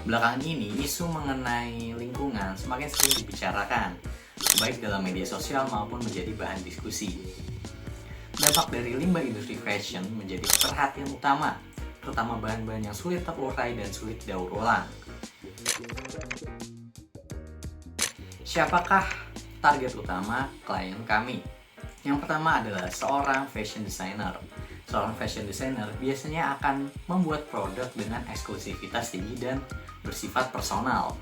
Belakangan ini, isu mengenai lingkungan semakin sering dibicarakan, baik dalam media sosial maupun menjadi bahan diskusi. Dampak dari limbah industri fashion menjadi perhatian utama, terutama bahan-bahan yang sulit terurai dan sulit daur ulang. Siapakah target utama klien kami? Yang pertama adalah seorang fashion designer. Seorang fashion designer biasanya akan membuat produk dengan eksklusivitas tinggi dan bersifat personal.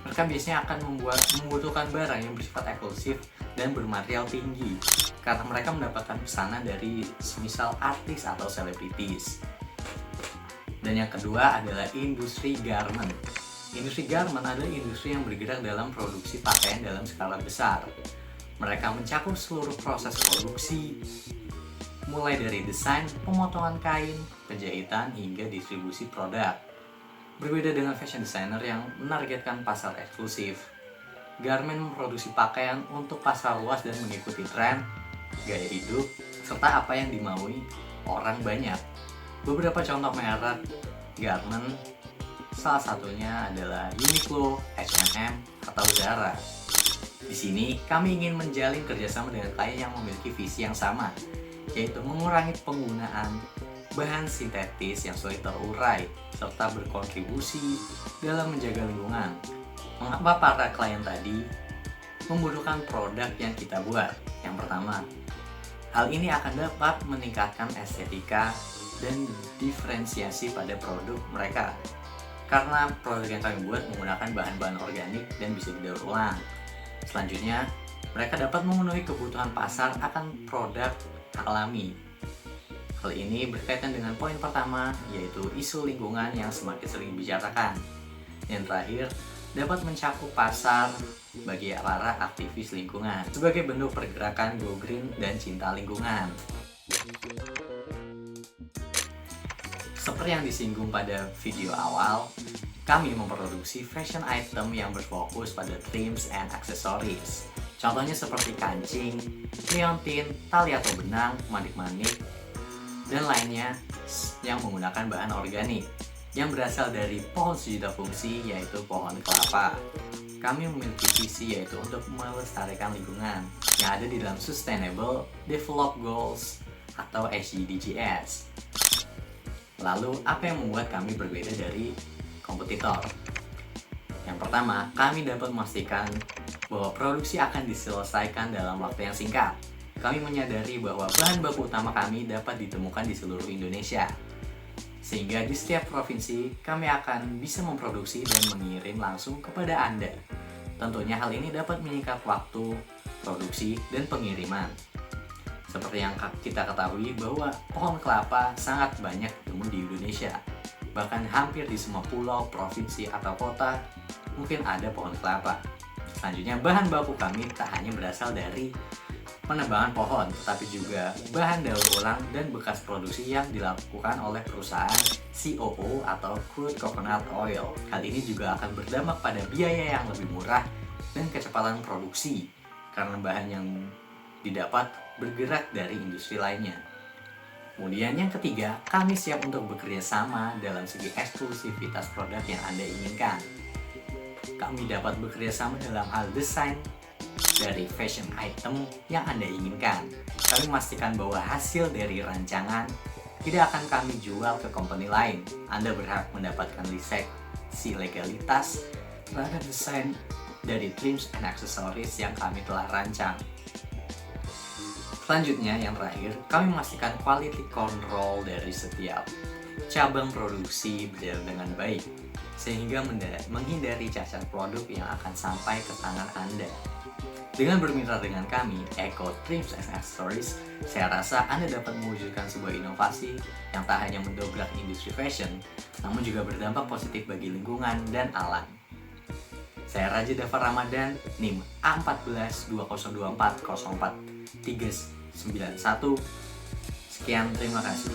Mereka biasanya akan membutuhkan barang yang bersifat eksklusif dan bermaterial tinggi karena mereka mendapatkan pesanan dari semisal artis atau selebritis. Dan yang kedua adalah industri garment. Industri garment adalah industri yang bergerak dalam produksi pakaian dalam skala besar. Mereka mencakup seluruh proses produksi, mulai dari desain, pemotongan kain, penjahitan, hingga distribusi produk. Berbeda dengan fashion designer yang menargetkan pasar eksklusif, garment memproduksi pakaian untuk pasar luas dan mengikuti tren, gaya hidup, serta apa yang dimaui orang banyak. Beberapa contoh merek garment, salah satunya adalah Uniqlo, H&M, atau Zara. Di sini, kami ingin menjalin kerjasama dengan klien yang memiliki visi yang sama, yaitu mengurangi penggunaan bahan sintetis yang sulit terurai, serta berkontribusi dalam menjaga lingkungan. Mengapa para klien tadi membutuhkan produk yang kita buat? Yang pertama, hal ini akan dapat meningkatkan estetika dan diferensiasi pada produk mereka. Karena produk yang kami buat menggunakan bahan-bahan organik dan bisa didaur ulang. Selanjutnya, mereka dapat memenuhi kebutuhan pasar akan produk alami. Hal ini berkaitan dengan poin pertama, yaitu isu lingkungan yang semakin sering dibicarakan. Yang terakhir, dapat mencakup pasar bagi para aktivis lingkungan sebagai bentuk pergerakan go green dan cinta lingkungan. Seperti yang disinggung pada video awal, kami memproduksi fashion item yang berfokus pada trims and accessories. Contohnya seperti kancing, liontin, tali atau benang, manik-manik, dan lainnya yang menggunakan bahan organik yang berasal dari pohon sejuta fungsi, yaitu pohon kelapa. Kami memiliki visi yaitu untuk melestarikan lingkungan yang ada di dalam Sustainable Development Goals atau SDGs. Lalu, apa yang membuat kami berbeda dari kompetitor? Yang pertama, kami dapat memastikan bahwa produksi akan diselesaikan dalam waktu yang singkat. Kami menyadari bahwa bahan baku utama kami dapat ditemukan di seluruh Indonesia, sehingga di setiap provinsi kami akan bisa memproduksi dan mengirim langsung kepada Anda. Tentunya hal ini dapat menyingkat waktu produksi dan pengiriman. Seperti yang kita ketahui bahwa pohon kelapa sangat banyak ditemui di Indonesia. Bahkan hampir di semua pulau, provinsi, atau kota mungkin ada pohon kelapa. Selanjutnya, bahan baku kami tak hanya berasal dari penebangan pohon, tetapi juga bahan daur ulang dan bekas produksi yang dilakukan oleh perusahaan COO atau Crude Coconut Oil. Hal ini juga akan berdampak pada biaya yang lebih murah dan kecepatan produksi, karena bahan yang didapat bergerak dari industri lainnya. Kemudian yang ketiga, kami siap untuk bekerja sama dalam segi eksklusivitas produk yang Anda inginkan. Kami dapat bekerja sama dalam hal desain dari fashion item yang Anda inginkan. Kami memastikan bahwa hasil dari rancangan tidak akan kami jual ke company lain. Anda berhak mendapatkan lisensi legalitas terhadap desain dari trims and accessories yang kami telah rancang. Selanjutnya, yang terakhir, kami memastikan quality control dari setiap cabang produksi berjalan dengan baik, sehingga menghindari cacat produk yang akan sampai ke tangan Anda. Dengan bermitra dengan kami, Eco Trims and Accessories, saya rasa Anda dapat mewujudkan sebuah inovasi yang tak hanya mendobrak industri fashion, namun juga berdampak positif bagi lingkungan dan alam. Saya Raja Dava Ramadan, NIM A142024043991. Sekian, terima kasih.